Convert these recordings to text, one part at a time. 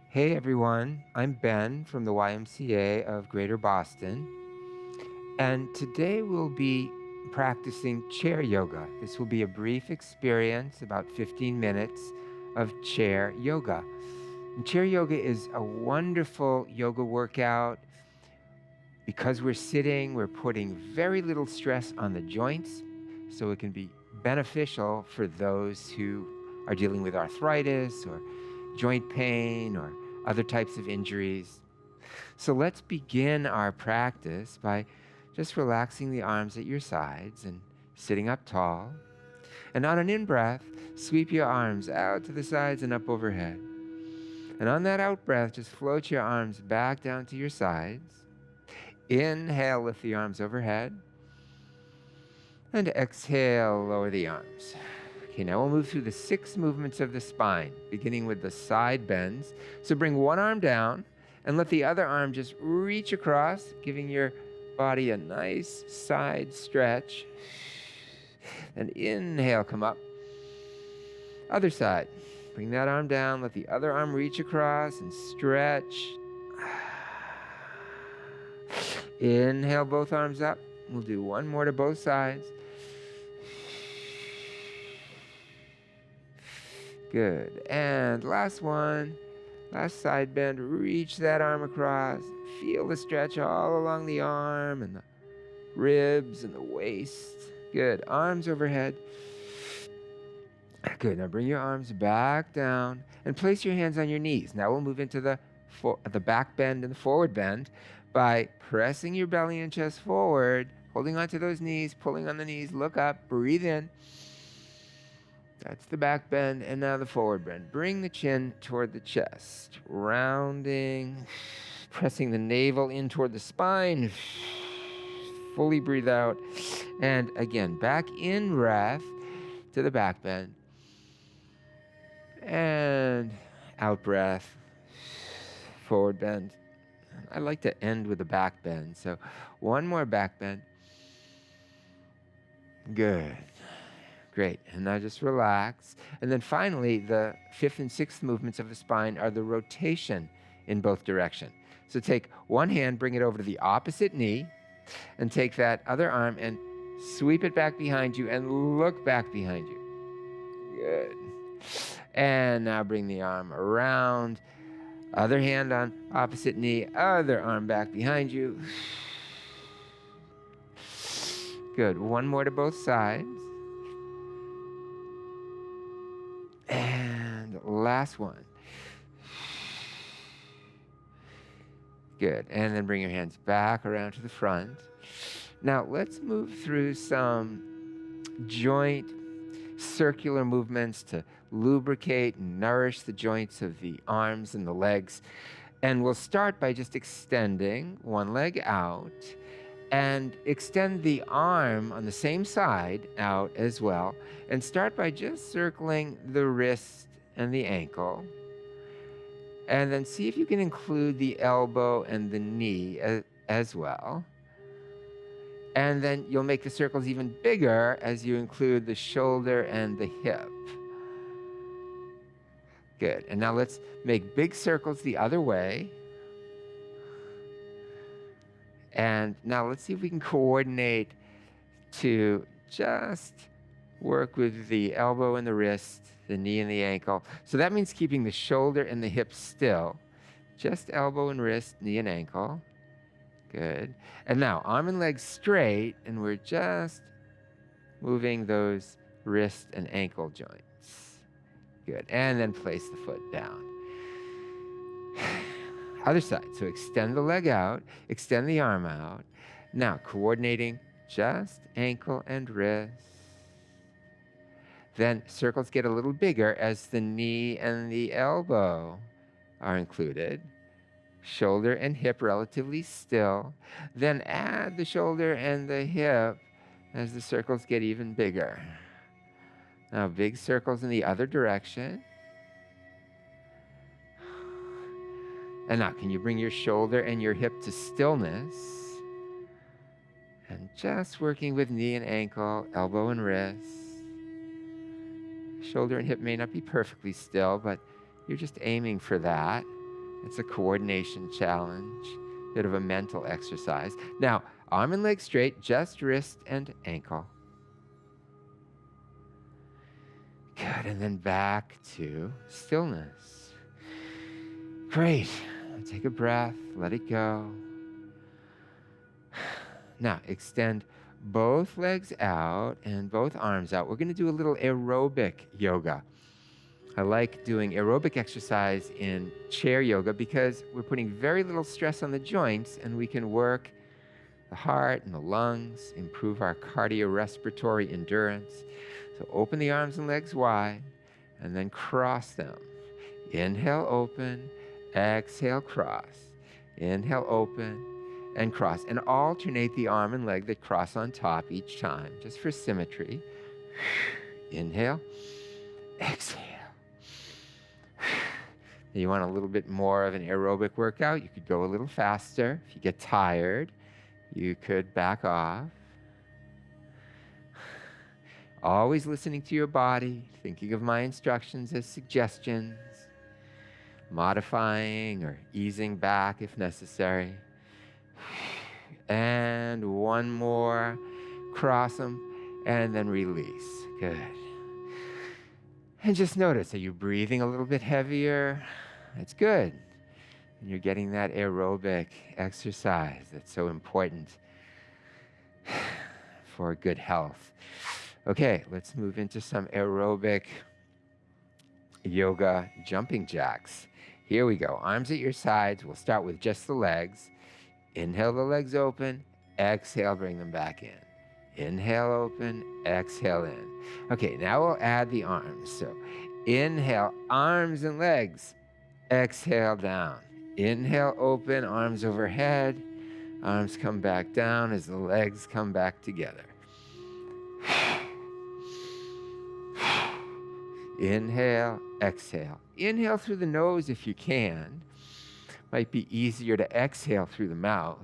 Hey everyone, I'm Ben from the YMCA of Greater Boston, and today we'll be practicing chair yoga. This will be a brief experience, about 15 minutes of chair yoga. And chair yoga is a wonderful yoga workout. Because we're sitting, we're putting very little stress on the joints, so it can be beneficial for those who are dealing with arthritis or joint pain or other types of injuries. So let's begin our practice by just relaxing the arms at your sides and sitting up tall. And on an in breath, sweep your arms out to the sides and up overhead. And on that out breath, just float your arms back down to your sides. Inhale, lift the arms overhead. And exhale, lower the arms. Okay, now we'll move through the 6 movements of the spine, beginning with the side bends. So bring one arm down and let the other arm just reach across, giving your body a nice side stretch. And inhale, come up. Other side. Bring that arm down, let the other arm reach across and stretch. Inhale, both arms up. We'll do one more to both sides. Good. And last one. Last side bend. Reach that arm across. Feel the stretch all along the arm and the ribs and the waist. Good. Arms overhead. Good. Now bring your arms back down and place your hands on your knees. Now we'll move into the back bend and the forward bend by pressing your belly and chest forward, holding onto those knees, pulling on the knees, look up, breathe in. That's the back bend, and now the forward bend. Bring the chin toward the chest, rounding, pressing the navel in toward the spine. Fully breathe out. And again, back in breath to the back bend. And out breath, forward bend. I like to end with a back bend, so one more back bend. Good. Great. And now just relax. And then finally, the 5th and 6th movements of the spine are the rotation in both directions. So take one hand, bring it over to the opposite knee, and take that other arm and sweep it back behind you and look back behind you. Good. And now bring the arm around. Other hand on opposite knee, other arm back behind you. Good. One more to both sides. And last one. Good. And then bring your hands back around to the front. Now let's move through some joint circular movements to lubricate and nourish the joints of the arms and the legs. And we'll start by just extending one leg out and extend the arm on the same side out as well. And start by just circling the wrist and the ankle. And then see if you can include the elbow and the knee as well. And then you'll make the circles even bigger as you include the shoulder and the hip. Good. And now let's make big circles the other way. And now let's see if we can coordinate to just work with the elbow and the wrist, the knee and the ankle. So that means keeping the shoulder and the hip still. Just elbow and wrist, knee and ankle. Good. And now arm and leg straight, and we're just moving those wrist and ankle joints. Good. And then place the foot down. Other side. So extend the leg out, extend the arm out. Now coordinating just ankle and wrist. Then circles get a little bigger as the knee and the elbow are included. Shoulder and hip relatively still. Then add the shoulder and the hip as the circles get even bigger. Now big circles in the other direction. And now can you bring your shoulder and your hip to stillness? And just working with knee and ankle, elbow and wrist. Shoulder and hip may not be perfectly still, but you're just aiming for that. It's a coordination challenge, bit of a mental exercise. Now, arm and leg straight, just wrist and ankle. Good, and then back to stillness. Great. Take a breath, let it go. Now, extend both legs out and both arms out. We're going to do a little aerobic yoga. I like doing aerobic exercise in chair yoga because we're putting very little stress on the joints, and we can work the heart and the lungs, improve our cardiorespiratory endurance. So open the arms and legs wide and then cross them. Inhale, open, exhale, cross. Inhale, open, and cross. And alternate the arm and leg that cross on top each time, just for symmetry. Inhale, exhale. You want a little bit more of an aerobic workout, you could go a little faster. If you get tired, you could back off. Always listening to your body, thinking of my instructions as suggestions, modifying or easing back if necessary. And one more, cross them, and then release. Good. And just notice, are you breathing a little bit heavier? That's good. And you're getting that aerobic exercise that's so important for good health. Okay, let's move into some aerobic yoga jumping jacks. Here we go. Arms at your sides. We'll start with just the legs. Inhale the legs open. Exhale, bring them back in. Inhale, open. Exhale, in. Okay, now we'll add the arms. So inhale, arms and legs. Exhale, down. Inhale, open, arms overhead. Arms come back down as the legs come back together. Inhale, exhale. Inhale through the nose if you can. Might be easier to exhale through the mouth.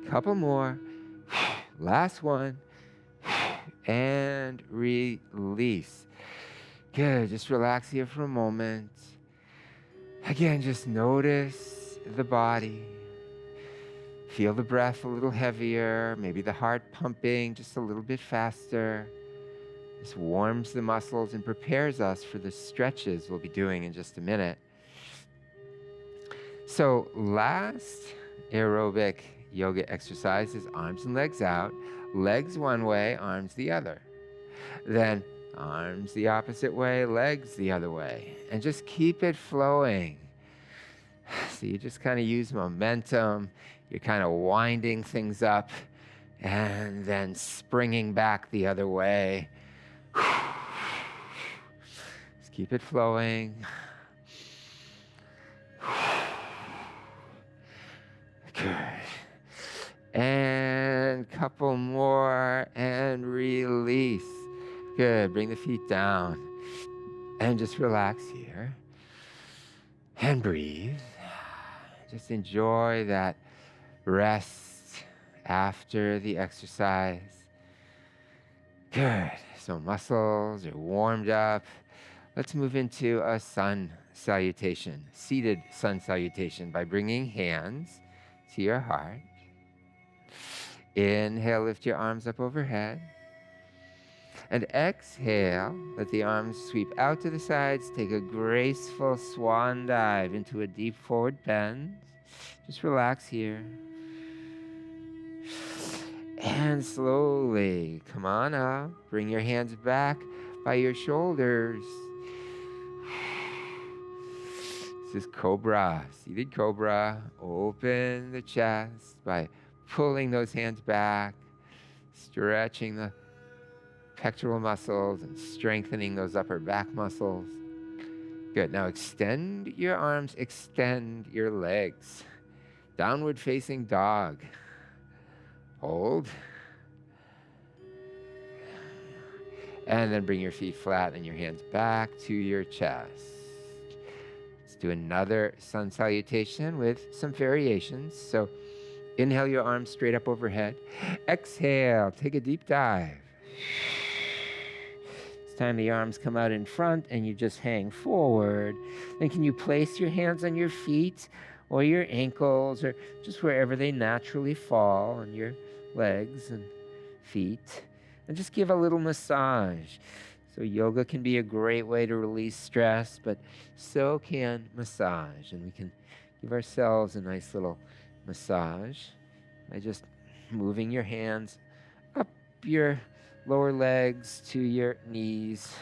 Couple more. Last one. And release. Good. Just relax here for a moment. Again, just notice the body. Feel the breath a little heavier, maybe the heart pumping just a little bit faster. This warms the muscles and prepares us for the stretches we'll be doing in just a minute. So last aerobic yoga exercise is arms and legs out, legs one way, arms the other. Then arms the opposite way, legs the other way. And just keep it flowing. So you just kind of use momentum. You're kind of winding things up and then springing back the other way. Just keep it flowing. Good. And couple more and release. Good. Bring the feet down and just relax here and breathe. Just enjoy that rest after the exercise. Good. So muscles are warmed up. Let's move into a sun salutation, seated sun salutation by bringing hands to your heart. Inhale, lift your arms up overhead. And exhale, let the arms sweep out to the sides. Take a graceful swan dive into a deep forward bend. Just relax here. And slowly come on up. Bring your hands back by your shoulders. This is Cobra, seated Cobra. Open the chest by pulling those hands back, stretching the pectoral muscles and strengthening those upper back muscles. Good. Now extend your arms, extend your legs. Downward facing dog. Hold. And then bring your feet flat and your hands back to your chest. Let's do another sun salutation with some variations. So inhale your arms straight up overhead. Exhale, take a deep dive. It's time the arms come out in front and you just hang forward. Then can you place your hands on your feet or your ankles or just wherever they naturally fall on your legs and feet, and just give a little massage. So yoga can be a great way to release stress, but so can massage. And we can give ourselves a nice little massage by just moving your hands up your lower legs to your knees,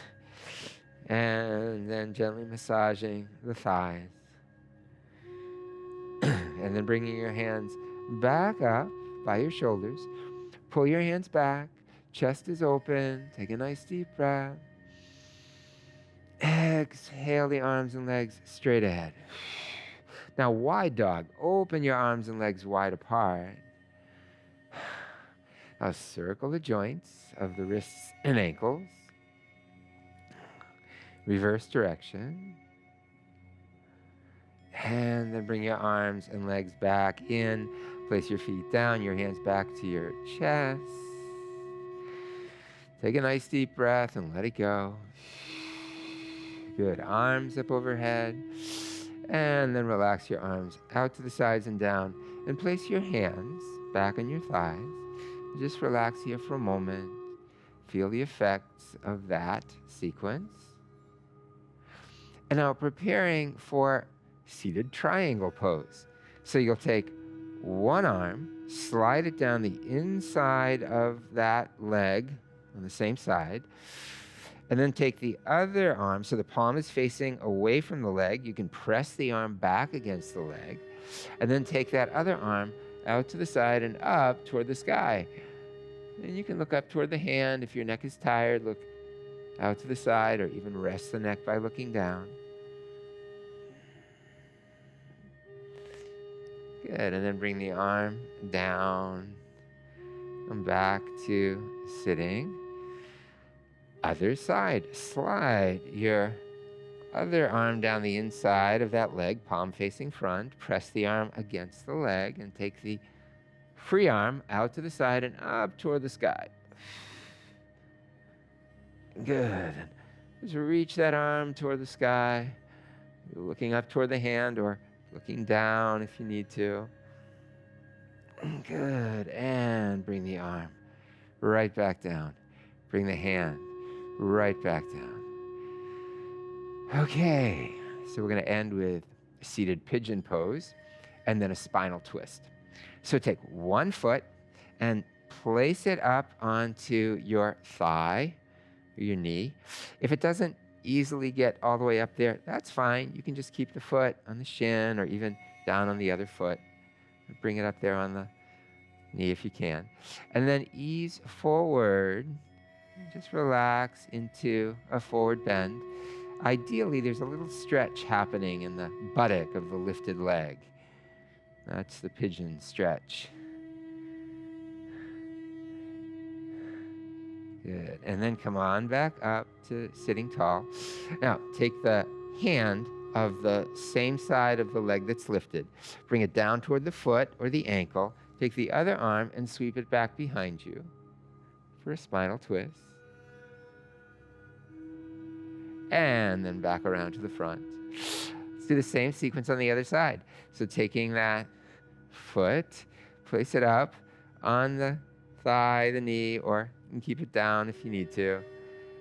and then gently massaging the thighs. And then bringing your hands back up by your shoulders. Pull your hands back. Chest is open. Take a nice deep breath. Exhale the arms and legs straight ahead. Now, wide dog. Open your arms and legs wide apart. Now, circle the joints of the wrists and ankles. Reverse direction. And then bring your arms and legs back in. Place your feet down, your hands back to your chest. Take a nice deep breath and let it go. Good. Arms up overhead. And then relax your arms out to the sides and down. And place your hands back on your thighs. Just relax here for a moment. Feel the effects of that sequence. And now preparing for seated triangle pose. So you'll take one arm, slide it down the inside of that leg on the same side, and then take the other arm, so the palm is facing away from the leg. You can press the arm back against the leg, and then take that other arm out to the side and up toward the sky. And you can look up toward the hand. If your neck is tired, look out to the side, or even rest the neck by looking down. Good, and then bring the arm down and back to sitting. Other side, slide your other arm down the inside of that leg, palm facing front. Press the arm against the leg and take the free arm out to the side and up toward the sky. Good. Just reach that arm toward the sky, looking up toward the hand or looking down if you need to. Good. And bring the arm right back down. Bring the hand right back down. Okay. So we're going to end with a seated pigeon pose and then a spinal twist. So take one foot and place it up onto your thigh or your knee. If it doesn't easily get all the way up there, that's fine. You can just keep the foot on the shin or even down on the other foot. Bring it up there on the knee if you can. And then ease forward. Just relax into a forward bend. Ideally, there's a little stretch happening in the buttock of the lifted leg. That's the pigeon stretch. Good. And then come on back up to sitting tall. Now, take the hand of the same side of the leg that's lifted. Bring it down toward the foot or the ankle. Take the other arm and sweep it back behind you for a spinal twist. And then back around to the front. Let's do the same sequence on the other side. So taking that foot, place it up on the thigh, the knee, or you can keep it down if you need to.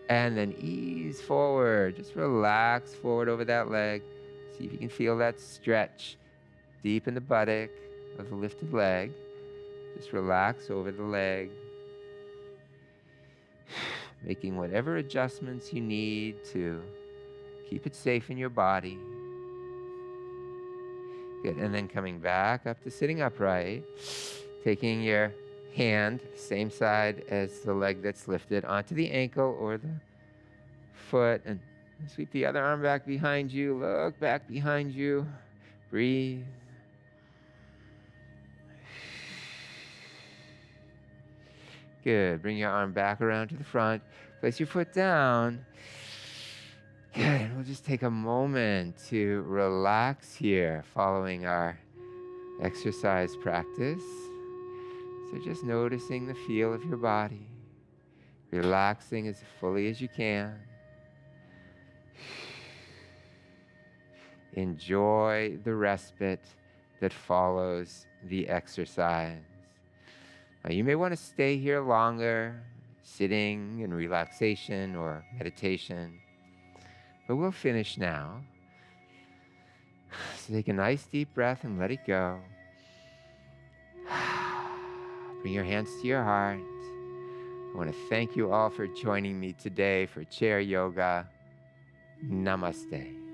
And then ease forward. Just relax forward over that leg. See if you can feel that stretch deep in the buttock of the lifted leg. Just relax over the leg. Making whatever adjustments you need to keep it safe in your body. Good. And then coming back up to sitting upright. Taking your hand, same side as the leg that's lifted, onto the ankle or the foot, and sweep the other arm back behind you. Look back behind you. Breathe. Good. Bring your arm back around to the front. Place your foot down. Good. And we'll just take a moment to relax here following our exercise practice. So just noticing the feel of your body, relaxing as fully as you can. Enjoy the respite that follows the exercise. Now, you may want to stay here longer, sitting in relaxation or meditation, but we'll finish now. So take a nice deep breath and let it go. Bring your hands to your heart. I want to thank you all for joining me today for chair yoga. Namaste.